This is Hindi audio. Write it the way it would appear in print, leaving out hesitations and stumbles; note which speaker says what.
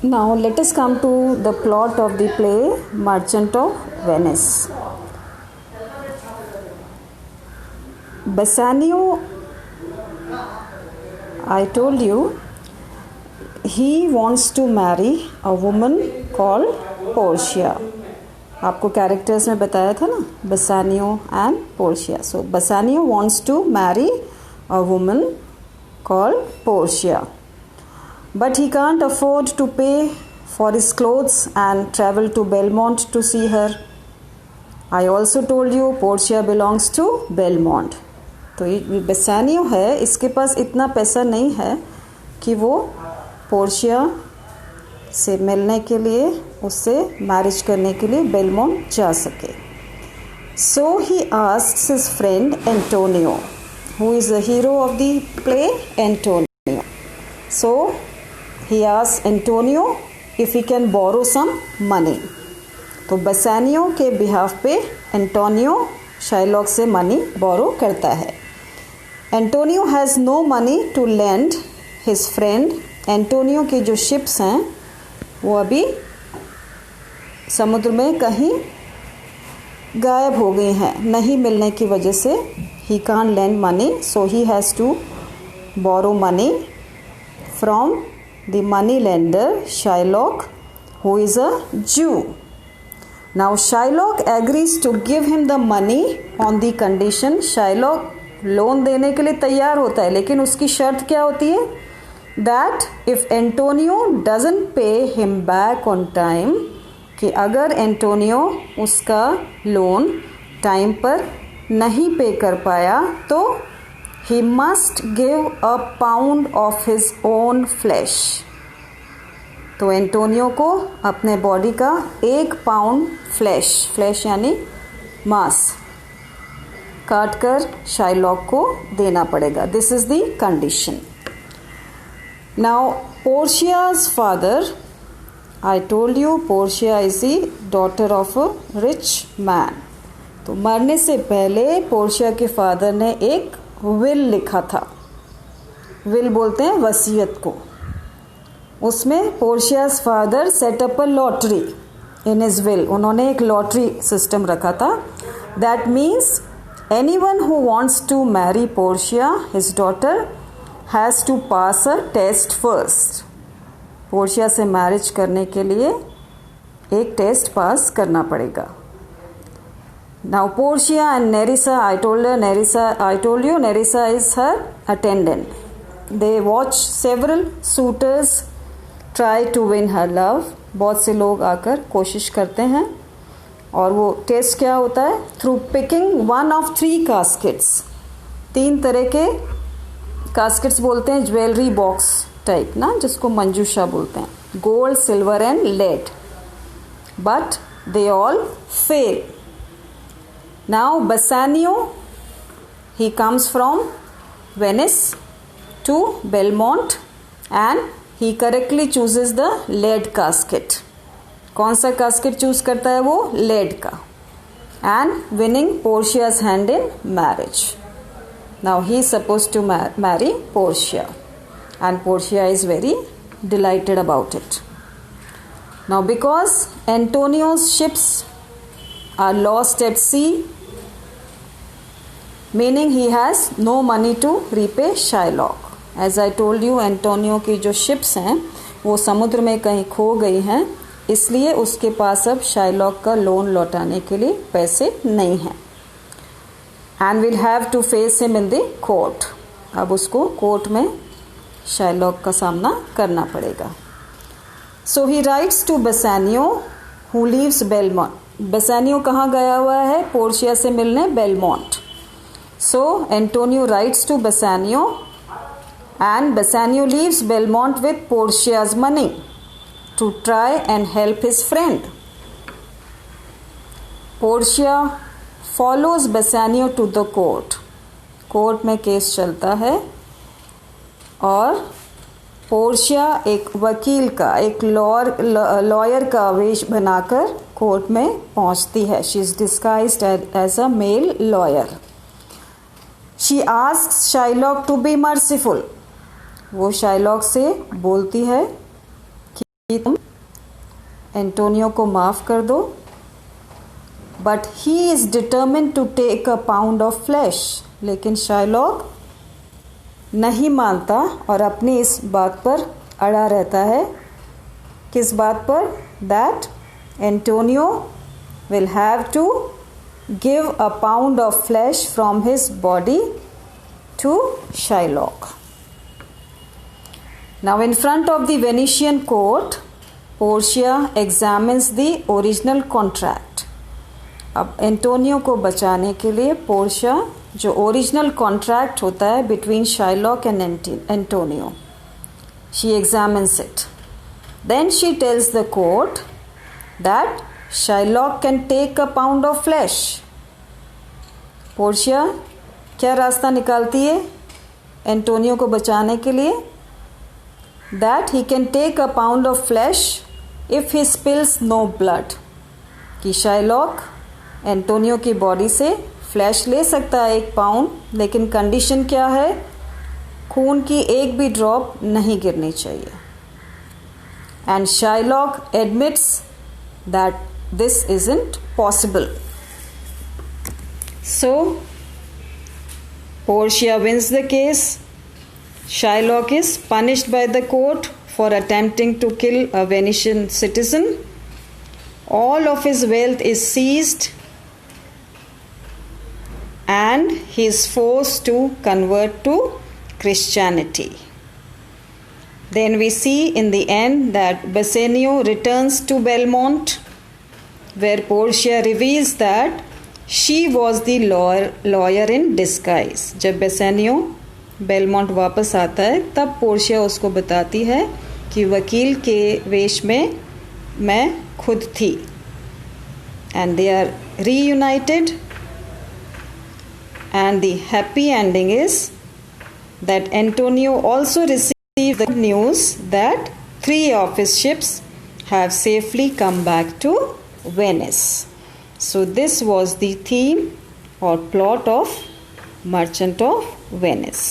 Speaker 1: Now let us come to the plot of the play Merchant of Venice. Bassanio, I told you, he wants to marry a woman called Portia. आपको कैरेक्टर्स में बताया था ना, Bassanio and Portia. So Bassanio wants to marry a woman called Portia. But he can't afford to pay for his clothes and travel to Belmont to see her. I also told you Portia belongs to Belmont. तो ये बेसानियो है, इसके पास इतना पैसा नहीं है कि वो पोर्शिया से मिलने के लिए, उससे मैरिज करने के लिए बेलमोंट जा सके. So he asks his friend Antonio, who is the hero of the play, Antonio. So he asks Antonio if he can borrow some money. तो बसानियो के बिहाफ पे एंटोनियो शाइलॉक से मनी बोरो करता है. Antonio has no money to lend his friend. Antonio की जो शिप्स हैं वो अभी समुद्र में कहीं गायब हो गई हैं, नहीं मिलने की वजह से. He can't lend money, so he has to borrow money from the money lender Shylock, who is a Jew. Now Shylock agrees to give him the money on the condition. Shylock loan देने के लिए तैयार होता है, लेकिन उसकी शर्त क्या होती है? That if Antonio doesn't pay him back on time, कि अगर एंटोनियो उसका लोन टाइम पर नहीं पे कर पाया तो he must give a pound of his own flesh. तो एंटोनियो को अपने बॉडी का 1 पाउंड फ्लैश यानी मांस काट कर शाइलॉक को देना पड़ेगा. This is the condition. Now Portia's father, I told you Portia is the daughter of a rich man. तो मरने से पहले पोर्शिया के फादर ने एक विल लिखा था. विल बोलते हैं वसीयत को. उसमें Portia's father set up a lottery in his will. उन्होंने एक लॉटरी सिस्टम रखा था. That means anyone who wants to marry Portia his daughter has to pass a test first. Portia से मैरिज करने के लिए एक टेस्ट पास करना पड़ेगा. Now Portia and Nerissa, I told you Nerissa is her attendant. They watch several suitors try to win her love. बहुत से लोग आकर कोशिश करते हैं. और वो टेस्ट क्या होता है? Through picking one of 3 caskets. 3 तरह के caskets बोलते हैं, ज्वेलरी बॉक्स टाइप ना, जिसको मंजूषा बोलते हैं. Gold, silver and lead. But they all fail. Now Bassanio, he comes from Venice to Belmont and he correctly chooses the lead casket. कौन सा casket choose करता है वो? lead का. And winning Portia's hand in marriage. Now he is supposed to marry Portia and Portia is very delighted about it. Now because Antonio's ships are lost at sea, meaning he has no money to repay Shylock. As I told you, Antonio की जो ships हैं वो समुद्र में कहीं खो गई हैं, इसलिए उसके पास अब शाइलॉक का लोन लौटाने के लिए पैसे नहीं हैं. And will have to face him in the court. अब उसको कोर्ट में शाइलॉक का सामना करना पड़ेगा. So he writes to Bassanio, who leaves Belmont. बेसानियो कहाँ गया हुआ है? पोर्शिया से मिलने Belmont. So Antonio writes to Bassanio and Bassanio leaves Belmont with Portia's money to try and help his friend. Portia follows Bassanio to the court. Court में केस चलता है और पोर्शिया एक वकील का, एक लॉयर का वेश बनाकर कोर्ट में पहुंचती है. She is disguised as a male lawyer. She asks Shylock to be merciful. वो शाइलॉक से बोलती है तुम एंटोनियो को माफ़ कर दो, but he is determined to take a pound of flesh. लेकिन शाइलॉक नहीं मानता और अपनी इस बात पर अड़ा रहता है। किस बात पर? That Antonio will have to give a pound of flesh from his body to Shylock. Now in front of the Venetian court, Portia examines the original contract. अब एंटोनियो को बचाने के लिए पोर्शिया जो ओरिजिनल कॉन्ट्रैक्ट होता है between Shylock and Antonio, she examines it. Then she tells the court that Shylock can take a pound of flesh. Portia क्या रास्ता निकालती है एंटोनियो को बचाने के लिए? That he can take a pound of flesh if he spills no blood. कि शाइलॉक एंटोनियो की बॉडी से फ्लैश ले सकता है 1 पाउंड, लेकिन कंडीशन क्या है? खून की एक भी ड्रॉप नहीं गिरनी चाहिए. And Shylock admits that this isn't possible. So Portia wins the case. Shylock is punished by the court for attempting to kill a Venetian citizen. All of his wealth is seized and he is forced to convert to Christianity. Then we see in the end that Bassanio returns to Belmont, where Portia reveals that she was the lawyer in disguise. जब बेसेनियो बेलमोंट वापस आता है तब पोर्शिया उसको बताती है कि वकील के वेश में मैं खुद थी. And they are reunited and the happy ending is that Antonio also receive the news that 3 of his ships have safely come back to Venice. So this was the theme or plot of Merchant of Venice.